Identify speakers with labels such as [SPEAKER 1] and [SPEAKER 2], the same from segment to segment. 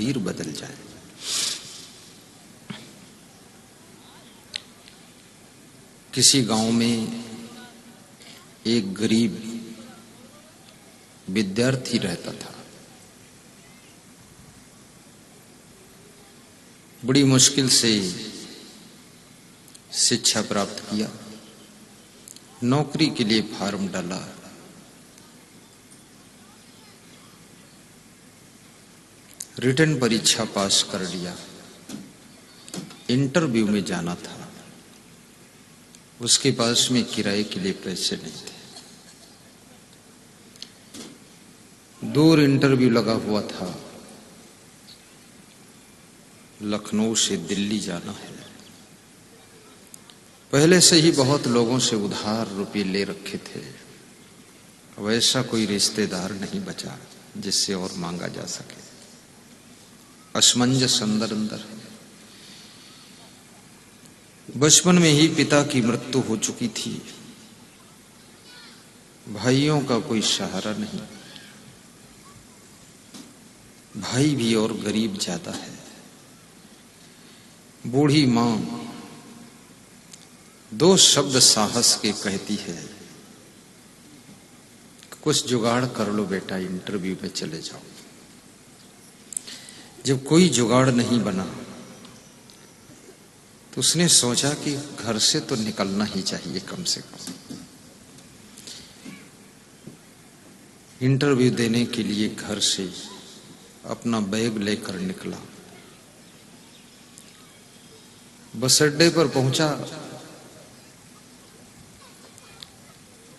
[SPEAKER 1] तकदीर बदल जाए। किसी गांव में एक गरीब विद्यार्थी रहता था। बड़ी मुश्किल से शिक्षा प्राप्त किया, नौकरी के लिए फॉर्म डाला, रिटन परीक्षा पास कर लिया, इंटरव्यू में जाना था। उसके पास में किराए के लिए पैसे नहीं थे। दूर इंटरव्यू लगा हुआ था, लखनऊ से दिल्ली जाना है। पहले से ही बहुत लोगों से उधार रुपये ले रखे थे। अब ऐसा कोई रिश्तेदार नहीं बचा जिससे और मांगा जा सके। असमंजस अंदर अंदर। बचपन में ही पिता की मृत्यु हो चुकी थी। भाइयों का कोई सहारा नहीं। भाई भी और गरीब ज्यादा है। बूढ़ी मां दो शब्द साहस के कहती है, कुछ जुगाड़ कर लो बेटा, इंटरव्यू में चले जाओ। जब कोई जुगाड़ नहीं बना तो उसने सोचा कि घर से तो निकलना ही चाहिए कम से कम। इंटरव्यू देने के लिए घर से अपना बैग लेकर निकला। बस अड्डे पर पहुंचा।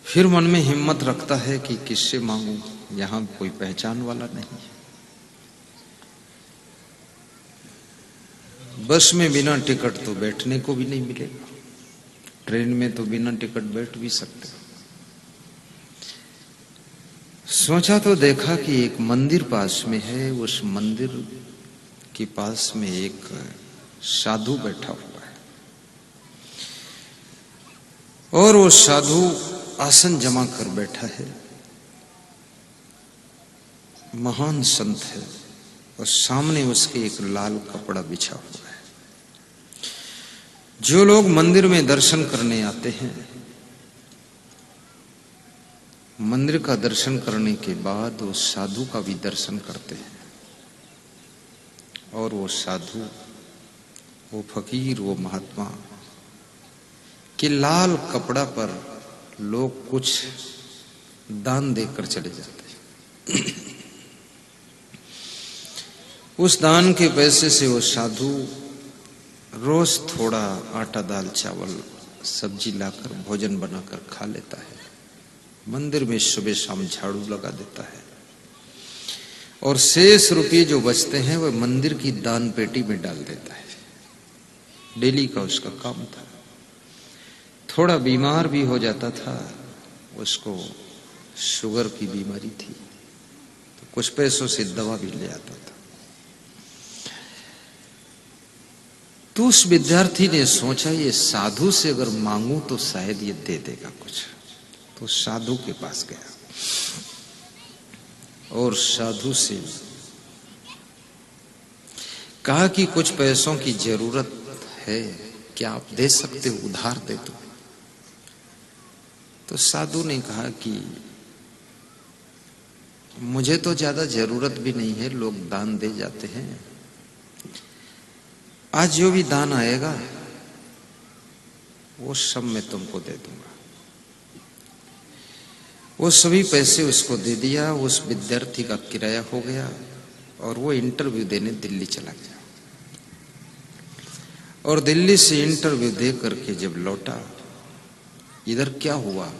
[SPEAKER 1] फिर मन में हिम्मत रखता है कि किससे मांगूं, यहां कोई पहचान वाला नहीं है। बस में बिना टिकट तो बैठने को भी नहीं मिलेगा। ट्रेन में तो बिना टिकट बैठ भी सकते। सोचा तो देखा कि एक मंदिर पास में है। उस मंदिर के पास में एक साधु बैठा हुआ है और वो साधु आसन जमा कर बैठा है। महान संत है और सामने उसके एक लाल कपड़ा बिछा हुआ है। जो लोग मंदिर में दर्शन करने आते हैं, मंदिर का दर्शन करने के बाद वो साधु का भी दर्शन करते हैं। और वो साधु, वो फकीर, वो महात्मा के लाल कपड़ा पर लोग कुछ दान देकर चले जाते हैं। उस दान के पैसे से वो साधु रोज थोड़ा आटा दाल चावल सब्जी लाकर भोजन बनाकर खा लेता है। मंदिर में सुबह शाम झाड़ू लगा देता है और शेष रुपये जो बचते हैं वह मंदिर की दान पेटी में डाल देता है। डेली का उसका काम था। थोड़ा बीमार भी हो जाता था, उसको शुगर की बीमारी थी, तो कुछ पैसों से दवा भी ले आता था। तो उस विद्यार्थी ने सोचा ये साधु से अगर मांगूं तो शायद ये दे देगा कुछ। तो साधु के पास गया और साधु से कहा कि कुछ पैसों की जरूरत है, क्या आप दे सकते हो, उधार दे दो। तो साधु ने कहा कि मुझे तो ज्यादा जरूरत भी नहीं है, लोग दान दे जाते हैं। आज जो भी दान आएगा वो सब मैं तुमको दे दूंगा। वो सभी पैसे उसको दे दिया। उस विद्यार्थी का किराया हो गया और वो इंटरव्यू देने दिल्ली चला गया। और दिल्ली से इंटरव्यू दे करके जब लौटा, इधर क्या हुआ,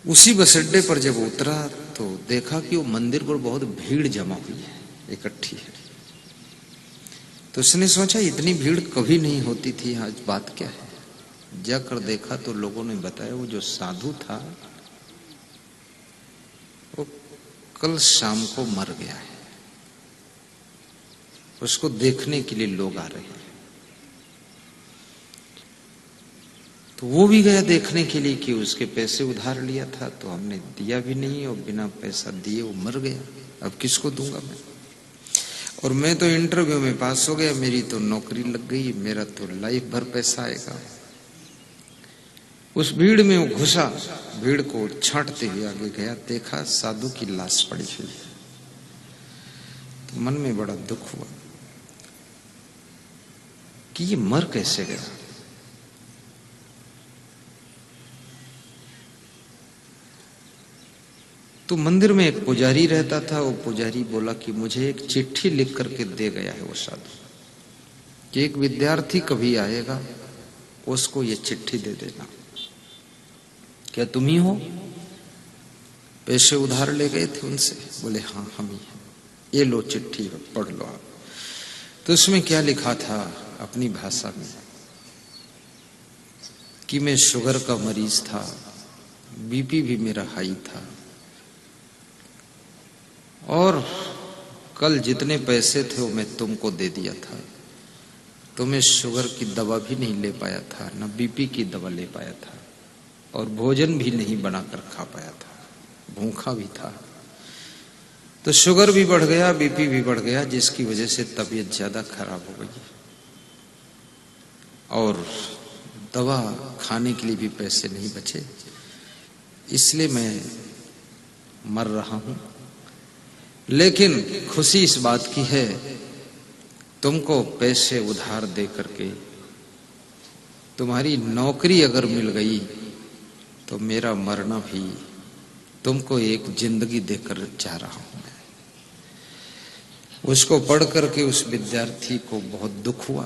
[SPEAKER 1] उसी बस अड्डे पर जब उतरा तो देखा कि वो मंदिर पर बहुत भीड़ जमा हुई है, इकट्ठी है। तो उसने सोचा इतनी भीड़ कभी नहीं होती थी, आज बात क्या है। जाकर देखा तो लोगों ने बताया वो जो साधु था वो कल शाम को मर गया है। उसको देखने के लिए लोग आ रहे हैं। तो वो भी गया देखने के लिए कि उसके पैसे उधार लिया था तो हमने दिया भी नहीं और बिना पैसा दिए वो मर गया, अब किसको दूंगा मैं। और मैं तो इंटरव्यू में पास हो गया, मेरी तो नौकरी लग गई, मेरा तो लाइफ भर पैसा आएगा। उस भीड़ में वो घुसा, भीड़ को छांटते हुए आगे गया, देखा साधु की लाश पड़ी हुई है। तो मन में बड़ा दुख हुआ कि ये मर कैसे गया। तो मंदिर में एक पुजारी रहता था, वो पुजारी बोला कि मुझे एक चिट्ठी लिख करके दे गया है वो साधु कि एक विद्यार्थी कभी आएगा, उसको ये चिट्ठी दे देना। क्या तुम ही हो? पैसे उधार ले गए थे उनसे? बोले हाँ हम ही हैं। ये लो चिट्ठी, पढ़ लो आप। तो उसमें क्या लिखा था अपनी भाषा में कि मैं शुगर का मरीज था, बीपी भी मेरा हाई था, और कल जितने पैसे थे वो मैं तुमको दे दिया था, तो मैं शुगर की दवा भी नहीं ले पाया था, न बीपी की दवा ले पाया था, और भोजन भी नहीं बनाकर खा पाया था, भूखा भी था। तो शुगर भी बढ़ गया, बीपी भी बढ़ गया, जिसकी वजह से तबीयत ज्यादा खराब हो गई, और दवा खाने के लिए भी पैसे नहीं बचे, इसलिए मैं मर रहा हूं। लेकिन खुशी इस बात की है, तुमको पैसे उधार दे करके तुम्हारी नौकरी अगर मिल गई तो मेरा मरना भी तुमको एक जिंदगी देकर जा रहा हूं मैं। उसको पढ़ करके उस विद्यार्थी को बहुत दुख हुआ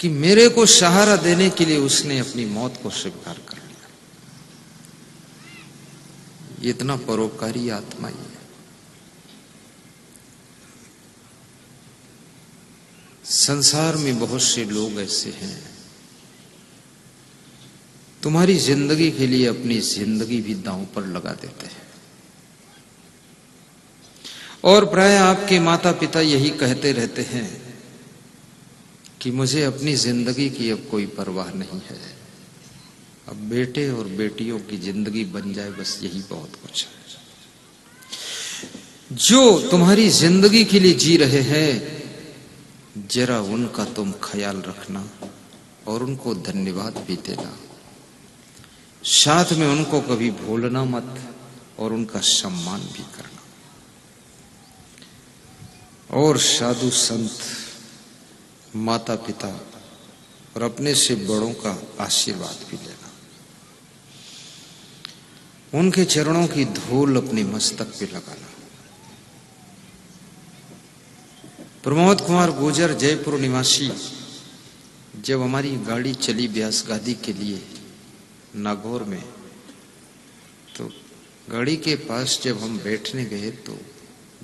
[SPEAKER 1] कि मेरे को सहारा देने के लिए उसने अपनी मौत को स्वीकार कर लिया। इतना परोपकारी आत्मा ही है। संसार में बहुत से लोग ऐसे हैं, तुम्हारी जिंदगी के लिए अपनी जिंदगी भी दांव पर लगा देते हैं। और प्राय आपके माता पिता यही कहते रहते हैं कि मुझे अपनी जिंदगी की अब कोई परवाह नहीं है, अब बेटे और बेटियों की जिंदगी बन जाए, बस यही बहुत कुछ है। जो तुम्हारी जिंदगी के लिए जी रहे हैं, जरा उनका तुम ख्याल रखना और उनको धन्यवाद भी देना, साथ में उनको कभी भूलना मत और उनका सम्मान भी करना, और साधु संत, माता पिता और अपने से बड़ों का आशीर्वाद भी लेना। उनके चरणों की धूल अपने मस्तक पे लगाना। प्रमोद कुमार गुर्जर, जयपुर निवासी, जब हमारी गाड़ी चली ब्यास गादी के लिए नागौर में, तो गाड़ी के पास जब हम बैठने गए तो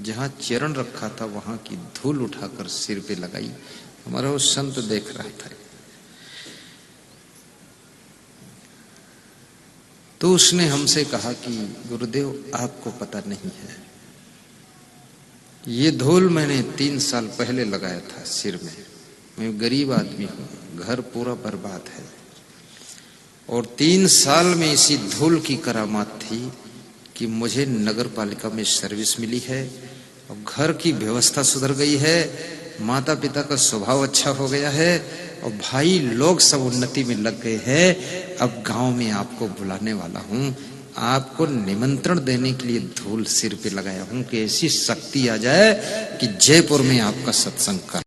[SPEAKER 1] जहां चरण रखा था वहां की धूल उठाकर सिर पे लगाई। हमारा वो संत देख रहा था, तो उसने हमसे कहा कि गुरुदेव आपको पता नहीं है, ये धूल मैंने 3 साल पहले लगाया था सिर में। मैं गरीब आदमी हूं, घर पूरा बर्बाद है, और 3 साल में इसी धूल की करामात थी कि मुझे नगर पालिका में सर्विस मिली है, और घर की व्यवस्था सुधर गई है, माता पिता का स्वभाव अच्छा हो गया है, और भाई लोग सब उन्नति में लग गए हैं। अब गांव में आपको बुलाने वाला हूं, आपको निमंत्रण देने के लिए धूल सिर पे लगाया हूं कि ऐसी शक्ति आ जाए कि जयपुर में आपका सत्संग कर